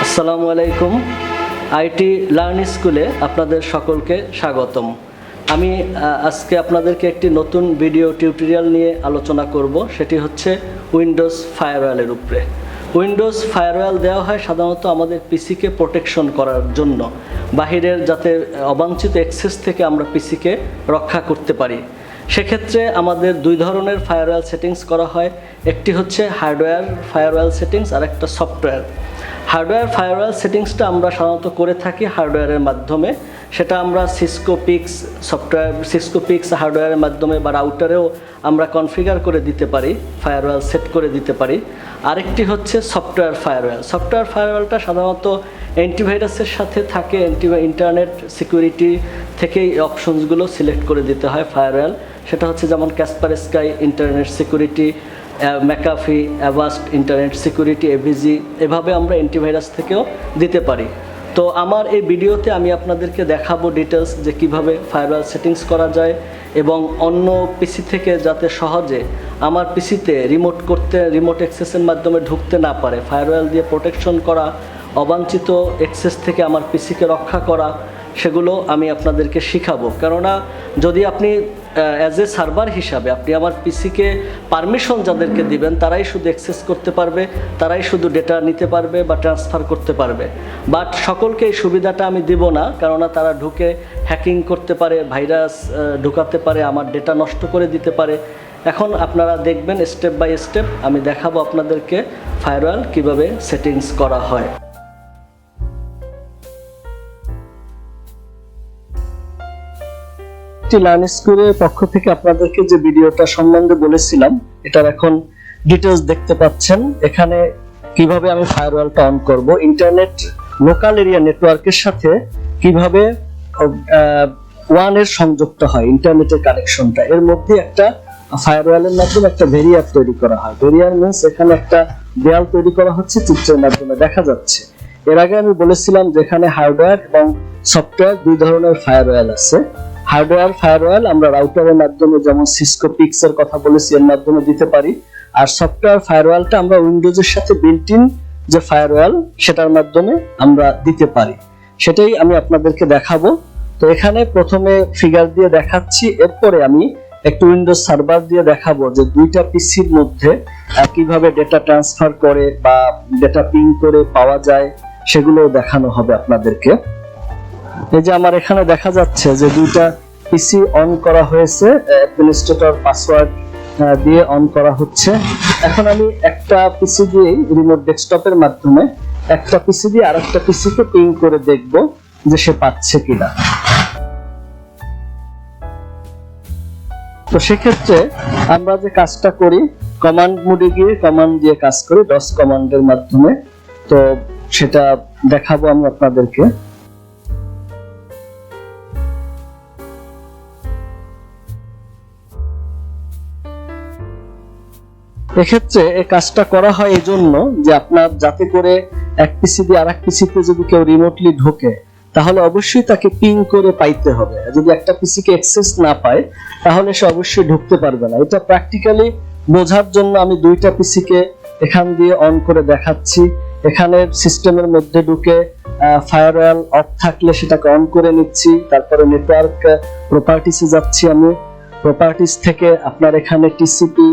আসসালামু আলাইকুম। IT learn স্কুলে আপনাদের সকলকে স্বাগতম। আমি আজকে আপনাদেরকে একটি নতুন ভিডিও টিউটোরিয়াল নিয়ে আলোচনা করব। সেটি হচ্ছে উইন্ডোজ ফায়ারওয়ালের উপরে। উইন্ডোজ ফায়ারওয়াল দেওয়া হয় সাধারণত আমাদের পিসিকে প্রোটেকশন করার জন্য, বাহিরের যাতে অবাঞ্ছিত অ্যাক্সেস থেকে আমরা পিসিকে রক্ষা করতে পারি। সেক্ষেত্রে আমাদের দুই ধরনের ফায়ারওয়াল সেটিংস করা হয়। একটি হচ্ছে হার্ডওয়্যার ফায়ারওয়াল সেটিংস আর একটা সফটওয়্যার। হার্ডওয়্যার ফায়ারওয়াল সেটিংসটা আমরা সাধারণত করে থাকি হার্ডওয়্যারের মাধ্যমে। সেটা আমরা সিসকো পিক্স হার্ডওয়্যারের মাধ্যমে বা রাউটারেও আমরা কনফিগার করে দিতে পারি, ফায়ারওয়াল সেট করে দিতে পারি। আরেকটি হচ্ছে সফটওয়্যার ফায়ারওয়াল। সফটওয়্যার ফায়ারওয়ালটা সাধারণত অ্যান্টিভাইরাসের সাথে থাকে, ইন্টারনেট সিকিউরিটি থেকে এই অপশনসগুলো সিলেক্ট করে দিতে হয় ফায়ারওয়াল। সেটা হচ্ছে যেমন Kaspersky internet security, McAfee, Avast internet security, AVG, এভাবে আমরা অ্যান্টিভাইরাস থেকেও দিতে পারি। তো আমার এই ভিডিওতে আমি আপনাদেরকে দেখাবো ডিটেলস যে কিভাবে ফায়ারওয়াল সেটিংস করা যায় এবং অন্য পিসি থেকে যাতে সহজে আমার পিসিতে রিমোট অ্যাক্সেসের মাধ্যমে ঢুকতে না পারে, ফায়ারওয়াল দিয়ে প্রোটেকশন করা, অবাঞ্ছিত অ্যাক্সেস থেকে আমার পিসিকে রক্ষা করা, সেগুলো আমি আপনাদেরকে শিখাবো। কেননা যদি আপনি অ্যাজ এ সার্ভার হিসাবে আপনি আমার পিসিকে পারমিশন যাদেরকে দিবেন তারাই শুধু অ্যাক্সেস করতে পারবে, তারাই শুধু ডেটা নিতে পারবে বা ট্রান্সফার করতে পারবে। বাট সকলকে এই সুবিধাটা আমি দেব না, কেননা তারা ঢুকে হ্যাকিং করতে পারে, ভাইরাস ঢুকাতে পারে, আমার ডেটা নষ্ট করে দিতে পারে। এখন আপনারা দেখবেন স্টেপ বাই স্টেপ আমি দেখাবো আপনাদেরকে ফায়ারওয়াল কিভাবে সেটিংস করা হয়। লার্ন স্কুলের পক্ষ থেকে আপনাদেরকে যে ভিডিওটা সম্বন্ধে বলেছিলাম এটার এখন ডিটেইলস দেখতে পাচ্ছেন। এখানে কিভাবে আমি ফায়ারওয়ালটা অন করব, ইন্টারনেট লোকাল এরিয়া নেটওয়ার্কের সাথে কিভাবে ওয়ান এর সংযুক্ত হয় ইন্টারনেটের কানেকশনটা, এর মধ্যে একটা ফায়ারওয়ালের মাধ্যমে একটা ভেরিয়ার তৈরি করা হয়। ভেরিয়ার মিন্স এখানে একটা দেয়াল তৈরি করা হচ্ছে, চিত্রের মাধ্যমে দেখা যাচ্ছে। এর আগে আমি বলেছিলাম যে এখানে হার্ডওয়্যার এবং সফটওয়্যার দুই ধরনের ফায়ারওয়াল আছে। হার্ডওয়্যার ফায়ারওয়াল আমরা রাউটারের মাধ্যমে, যেমন সিসকো পিক্স এর কথা বলেছি, এর মাধ্যমে দিতে পারি। আর সফটওয়্যার ফায়ারওয়ালটা আমরা উইন্ডোজের সাথে বিল্ট ইন যে ফায়ারওয়াল সেটার মাধ্যমে আমরা দিতে পারি, সেটাই আমি আপনাদেরকে দেখাবো। তো এখানে প্রথমে ফিগার দিয়ে দেখাচ্ছি, এরপরে আমি একটু উইন্ডোজ সার্ভার দিয়ে দেখাবো যে দুইটা পিসির মধ্যে কিভাবে ডেটা ট্রান্সফার করে বা ডেটা পিং করে পাওয়া যায় সেগুলো দেখানো হবে আপনাদেরকে। এই যে আমার এখানে দেখা যাচ্ছে যে দুইটা পিসি অন করা হয়েছে, অ্যাডমিনিস্ট্রেটর পাসওয়ার্ড দিয়ে অন করা হচ্ছে। এখন আমি একটা পিসি দিয়ে রিমোট ডেস্কটপের মাধ্যমে একটা পিসি দিয়ে আরেকটা পিসিকে পিং করে দেখব যে সে পাচ্ছে কিনা। তো সেক্ষেত্রে আমরা যে কাজটা করি, কমান্ড মোডে গিয়ে কমান্ড দিয়ে কাজ করি, ডস কমান্ডের মাধ্যমে। তো সেটা দেখাবো আমি আপনাদেরকে। এক্ষেত্রে এই কাজটা করা হয় এই জন্য যে আপনার যাতে করে এক পিসি দিয়ে আরেক পিসিতে যদি কেউ রিমোটলি ঢোকে তাহলে অবশ্যই তাকে পিং করে পাইতে হবে। যদি একটা পিসিকে অ্যাক্সেস না পায় তাহলে সে অবশ্যই ঢুকতে পারবে না। এটা প্র্যাকটিক্যালি বোঝার জন্য আমি দুইটা পিসিকে এখান দিয়ে অন করে দেখাচ্ছি। এখানে সিস্টেমের মধ্যে ঢুকে ফায়ারওয়াল অফ থাকলে সেটাকে অন করে নিচ্ছি, তারপরে নেটওয়ার্ক প্রপার্টিসে যাচ্ছি। আমি প্রপার্টিস থেকে আপনার এখানে টিসিপি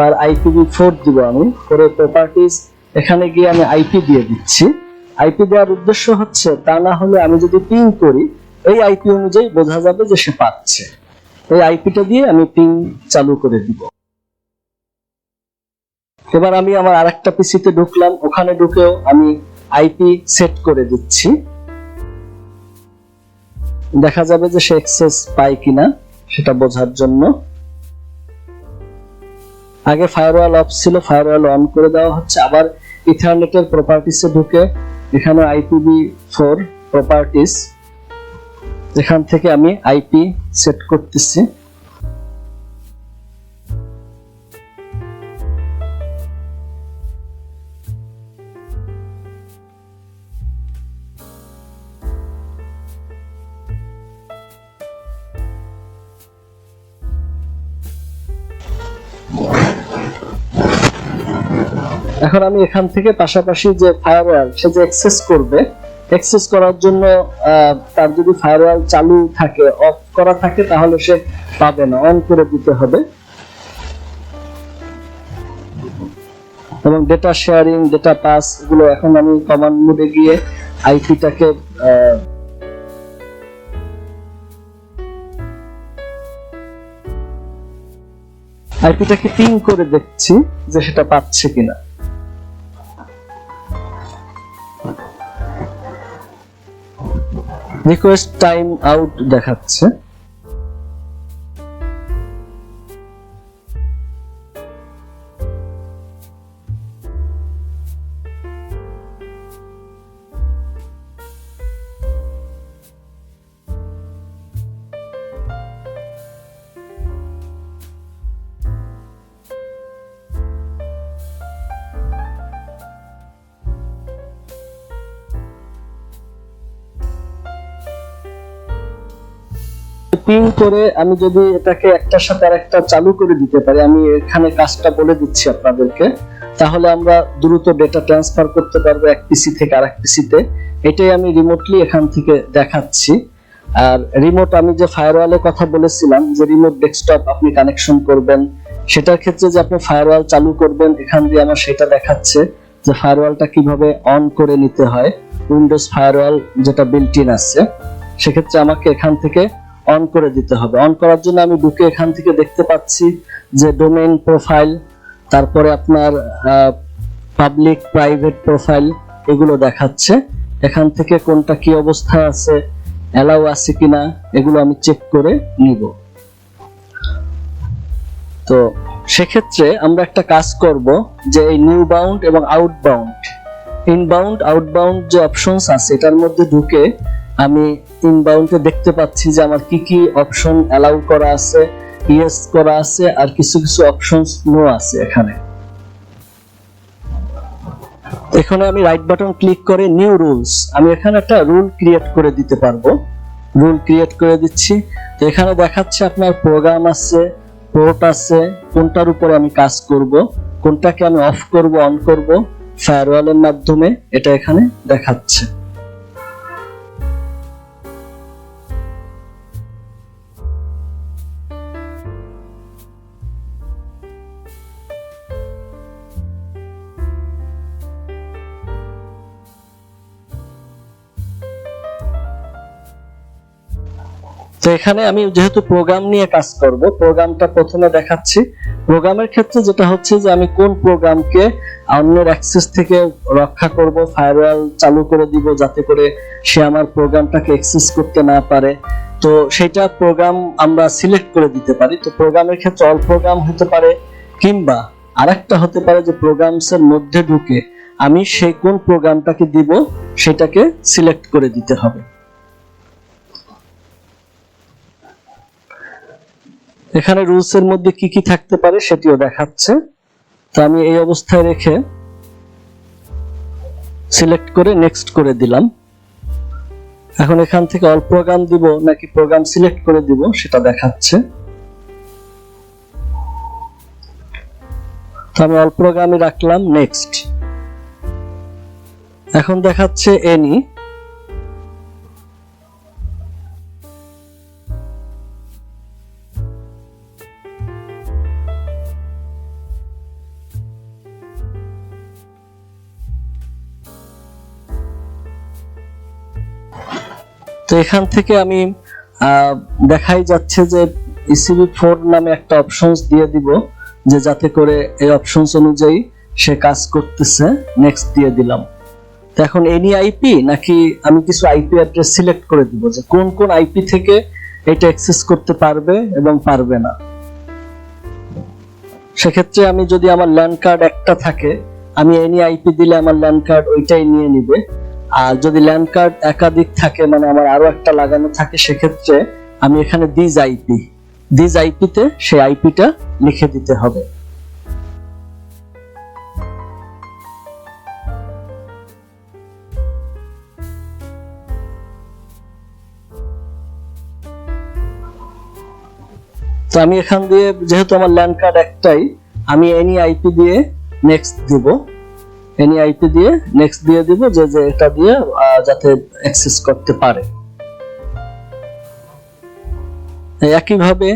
আর IPv4 দিব আমি, করে প্রপার্টিস এখানে গিয়ে আমি আইপি দিয়ে দিচ্ছি। আইপি দেওয়ার উদ্দেশ্য হচ্ছে তা না হলে আমি যদি পিং করি এই আইপি অনুযায়ী বোঝা যাবে যে সে পাচ্ছে। এই আইপিটা দিয়ে আমি পিং চালু করে দিব। এবার আমি আমার আরেকটা পিসিতে ঢুকলাম, ওখানে ঢুকেও আমি আইপি সেট করে দিচ্ছি, দেখা যাবে যে সে অ্যাক্সেস পায় কিনা সেটা বোঝার জন্য। আগে ফায়ারওয়াল অফ ছিল, ফায়ারওয়াল অন করে দেওয়া হচ্ছে। আবার ইথারনেটের প্রপার্টিসে ঢুকে এখানে IPv4 প্রপার্টিস, এখান থেকে আমি আইপি সেট করতেছি। এখন আমি এখান থেকে পাশাপাশি যে ফায়ারওয়াল সে যে অ্যাক্সেস করবে, অ্যাক্সেস করার জন্য তার যদি ফায়ারওয়াল চালু থাকে, অফ করা থাকে, তাহলে সে পাবে না, অন করে দিতে হবে। এবং ডেটা শেয়ারিং, ডেটা পাস, এগুলো এখন আমি কমান্ড মোডে গিয়ে আইপিটাকে পিং করে দেখছি যে সেটা পাচ্ছে কিনা। রিকোয়েস্ট টাইম আউট দেখাচ্ছে। পিং করে আমি যদি এটাকে একটার সাথে আরেকটা চালু করে দিতে পারি, আমি এখানে কাজটা বলে দিচ্ছি আপনাদেরকে, তাহলে আমরা দ্রুত ডেটা ট্রান্সফার করতে পারবো এক পিসি থেকে আরেক পিসিতে। এটাই আমি রিমোটলি এখান থেকে দেখাচ্ছি। আর রিমোট, আমি যে ফায়ারওয়ালের কথা বলেছিলাম যে রিমোট ডেস্কটপ আপনি কানেকশন করবেন, সেটার ক্ষেত্রে যে আপনি ফায়ারওয়াল চালু করবেন, এখান দিয়ে আমার সেটা দেখাচ্ছে যে ফায়ারওয়ালটা কিভাবে অন করে নিতে হয়। উইন্ডোজ ফায়ারওয়াল যেটা বিল্ট ইন আছে, সেক্ষেত্রে আমাকে এখান থেকে অন করে দিতে হবে। অন করার জন্য আমি ঢুকে এখান থেকে দেখতে পাচ্ছি যে ডোমেইন প্রোফাইল, তারপরে আপনার পাবলিক প্রাইভেট প্রোফাইল, এগুলো দেখাচ্ছে। এখান থেকে কোনটা কি অবস্থায় আছে, অ্যালাউ আছে কিনা, এগুলো আমি চেক করে নিব। তো সেক্ষেত্রে আমরা একটা কাজ করব যে এই নিউ বাউন্ড এবং আউটবাউন্ড, ইনবাউন্ড আউটবাউন্ড যে অপশনস আছে, এটার মধ্যে ঢুকে আমি ইনবাউন্ডে দেখতে পাচ্ছি যে আমার কি কি অপশন অ্যালাউ করা আছে, ইয়েস করা আছে, আর কিছু কিছু অপশনস নো আছে। এখানে আমি রাইট বাটন ক্লিক করে নিউ রুলস, আমি এখানে একটা রুল ক্রিয়েট করে দিতে পারবো। রুল ক্রিয়েট করে দিচ্ছি। তো এখানে দেখাচ্ছে আপনার প্রোগ্রাম আছে, পোর্ট আছে, কোনটার উপরে আমি কাজ করব, কোনটাকে আমি অফ করব, অন করব ফায়ারওয়ালের মাধ্যমে, এটা এখানে দেখাচ্ছে। তো এখানে আমি যেহেতু প্রোগ্রাম নিয়ে কাজ করব, প্রোগ্রামটা প্রথমে দেখাচ্ছি। প্রোগ্রামের ক্ষেত্রে যেটা হচ্ছে যে আমি কোন প্রোগ্রামকে অন্যের অ্যাক্সেস থেকে রক্ষা করব, ফায়ারওয়াল চালু করে দিব যাতে করে সে আমার প্রোগ্রামটাকে অ্যাক্সেস করতে না পারে। তো সেটা প্রোগ্রাম আমরা সিলেক্ট করে দিতে পারি। তো প্রোগ্রামের ক্ষেত্রে অল প্রোগ্রাম হতে পারে, কিংবা আরেকটা হতে পারে যে প্রোগ্রামসের মধ্যে ঢুকে আমি সেই কোন প্রোগ্রামটাকে দিব সেটাকে সিলেক্ট করে দিতে হবে। এখানে রুলস এর মধ্যে কি কি থাকতে পারে সেটিও দেখাচ্ছে। তো আমি এই অবস্থায় রেখে সিলেক্ট করে নেক্সট করে দিলাম। এখন এখান থেকে অল প্রোগ্রাম দিব নাকি প্রোগ্রাম সিলেক্ট করে দিব সেটা দেখাচ্ছে। তো আমি অল প্রোগ্রামে রাখলাম, নেক্সট। এখন দেখাচ্ছে এনি। তো এখান থেকে আমি দেখাই যাচ্ছে যে ECB4 নামে একটা অপশনস দিয়ে দিব, যে যাতে করে এই অপশনস অনুযায়ী সে কাজ করতেছে, নেক্সট দিয়ে দিলাম। তো এখন এনি আইপি নাকি আমি কিছু আইপি অ্যাড্রেস সিলেক্ট করে দিব যে কোন কোন আইপি থেকে এটা অ্যাক্সেস করতে পারবে এবং পারবে না। সেক্ষেত্রে আমি যদি আমার ল্যান্ড কার্ড একটা থাকে, আমি এনি আইপি দিলে আমার ল্যান্ড কার্ড ওইটাই নিয়ে নিবে। আর যদি ল্যান্ড কার্ড একাধিক থাকে, মানে আমার আরো একটা লাগানো থাকে, সেক্ষেত্রে আমি এখানে দিস আইপিতে সেই আইপিটা লিখে দিতে হবে। তো আমি এখান দিয়ে, যেহেতু আমার ল্যান্ড কার্ড একটাই, আমি এনি আইপি দিয়ে নেক্সট দিব। এনি আইপি দিয়ে নেক্সট দিয়ে দিব, যে এটা দিয়ে যাতে অ্যাক্সেস করতে পারে। একইভাবে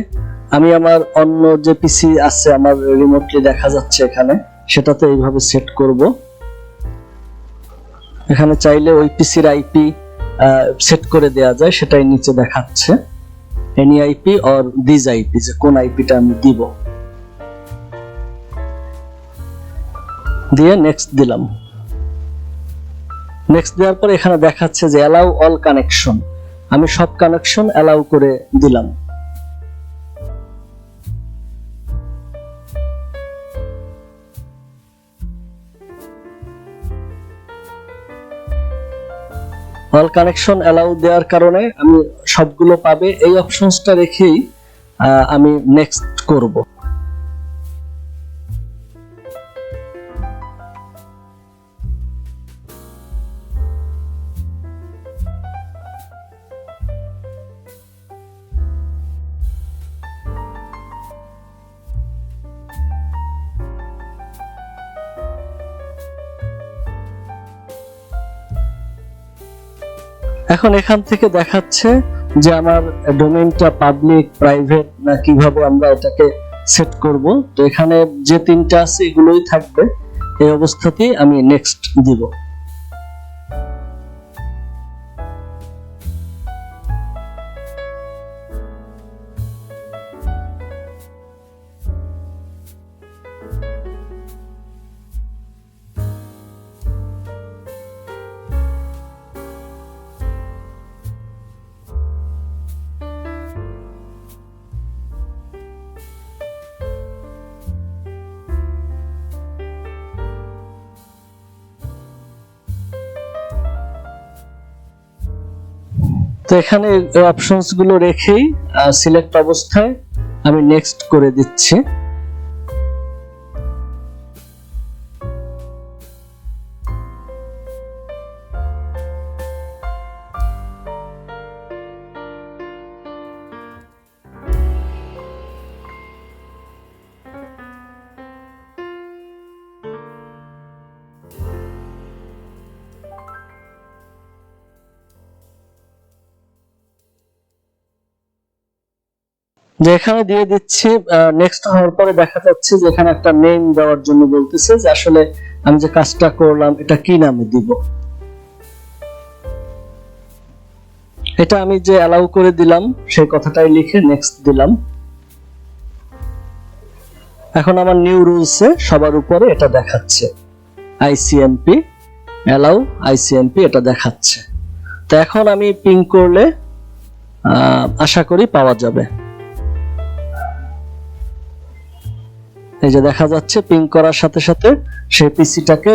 আমি আমার অন্য যে পিসি আছে আমার রিমোটলি দেখা যাচ্ছে এখানে, সেটাতে এইভাবে সেট করব। এখানে চাইলে ওই পিসির আইপি সেট করে দেয়া যায়, সেটাই নিচে দেখাচ্ছে any IP or this IP, যে কোন আইপিটা আমি দিব। দিয়ে নেক্সট দিলাম। নেক্সট দেওয়ার পর এখানে দেখাচ্ছে যে অ্যালাউ অল কানেকশন, আমি সব কানেকশন অ্যালাউ করে দিলাম। অল কানেকশন অ্যালাউ দেওয়ার কারণে আমি সবগুলো পাবে এই অপশনসটা রেখেই আমি নেক্সট করব। এখন এখান থেকে দেখাচ্ছে যে আমার ডোমেইনটা পাবলিক, প্রাইভেট না কিভাবে আমরা এটাকে সেট করব। তো এখানে যে তিনটা আছে এগুলোই থাকবে, এই অবস্থাতেই আমি নেক্সট দিব। তো এখানে অপশনস গুলো রেখেই সিলেক্ট অবস্থায় আমি নেক্সট করে দিচ্ছি। যে এখানে দিয়ে দিচ্ছি, নেক্সট হওয়ার পরে দেখা যাচ্ছে যে এখানে একটা নেম দেওয়ার জন্য বলতেছে যে আসলে আমি যে কাজটা করলাম এটা কি নামে দিব। এটা আমি যে অ্যালাউ করে দিলাম সেই কথাটাই লিখে নেক্সট দিলাম। এখন আমার নিউ রুলসে সবার উপরে এটা দেখাচ্ছে আইসিএমপি অ্যালাউ আইসিএমপি, এটা দেখাচ্ছে। তো এখন আমি পিং করলে আশা করি পাওয়া যাবে। এই যে দেখা যাচ্ছে পিং করার সাথে সাথে সেই পিসিটাকে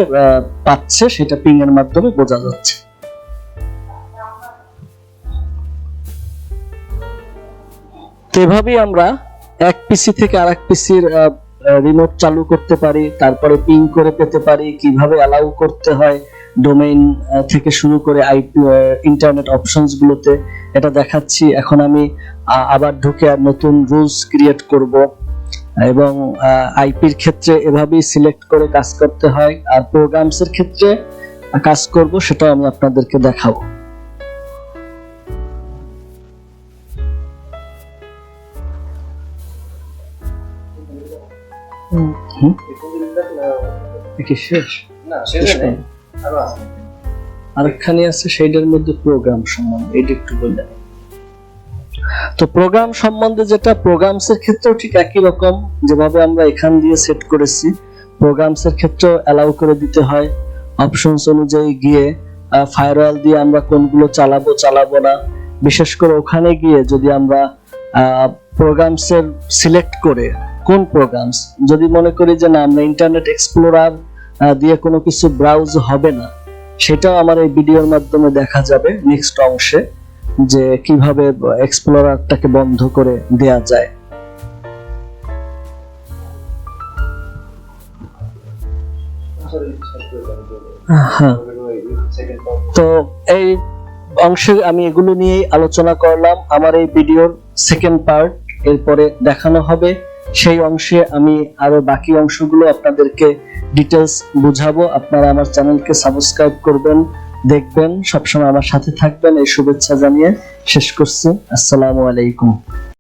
পাচ্ছে, সেটা পিং এর মাধ্যমে বোঝা যাচ্ছে। তো এভাবেই আমরা এক পিসি থেকে আরেক পিসির রিমোট চালু করতে পারি, তারপরে পিং করে পেতে পারি, কিভাবে অ্যালাউ করতে হয় ডোমেইন থেকে শুরু করে আইপি ইন্টারনেট অপশনস গুলোতে এটা দেখাচ্ছি। এখন আমি আবার ঢুকে আর নতুন রুলস ক্রিয়েট করব, এবং আইপির ক্ষেত্রে এভাবেই সিলেক্ট করে কাজ করতে হয়, আর প্রোগ্রামস এর ক্ষেত্রে কাজ করব সেটা আমি আপনাদেরকে দেখাবো। আরেকখানি আছে সেইটার মধ্যে প্রোগ্রাম সম্বন্ধে, এটা একটু বললেন। তো প্রোগ্রাম সম্বন্ধে যেটা, প্রোগ্রামস এর ক্ষেত্রেও ঠিক একই রকম, যেভাবে আমরা এখান দিয়ে সেট করেছি প্রোগ্রামস এর ক্ষেত্রেও অ্যালাউ করে দিতে হয়। অপশনস অনুযায়ী গিয়ে ফায়ারওয়াল দিয়ে আমরা কোনগুলো চালাবো না, বিশেষ করে ওখানে গিয়ে যদি আমরা প্রোগ্রামস এর সিলেক্ট করে কোন প্রোগ্রামস, যদি মনে করি যে না আমরা ইন্টারনেট এক্সপ্লোরার দিয়ে কোনো কিছু ব্রাউজ হবে না, সেটাও আমার এই ভিডিওর মাধ্যমে দেখা যাবে নেক্সট অংশে, যে কিভাবে এক্সপ্লোরারটাকে বন্ধ করে দেয়া যায়। তো এই অংশে আমি এগুলো নিয়ে আলোচনা করলাম। আমার এই ভিডিওর সেকেন্ড পার্ট এরপরে দেখানো হবে সেই অংশে আমি আরো বাকি অংশগুলো আপনাদেরকে ডিটেইলস বুঝাবো। আপনারা আমার চ্যানেলকে সাবস্ক্রাইব করবেন, দেখবেন, সবসময় আমার সাথে থাকবেন, এই শুভেচ্ছা জানিয়ে শেষ করছি। আসসালামু আলাইকুম।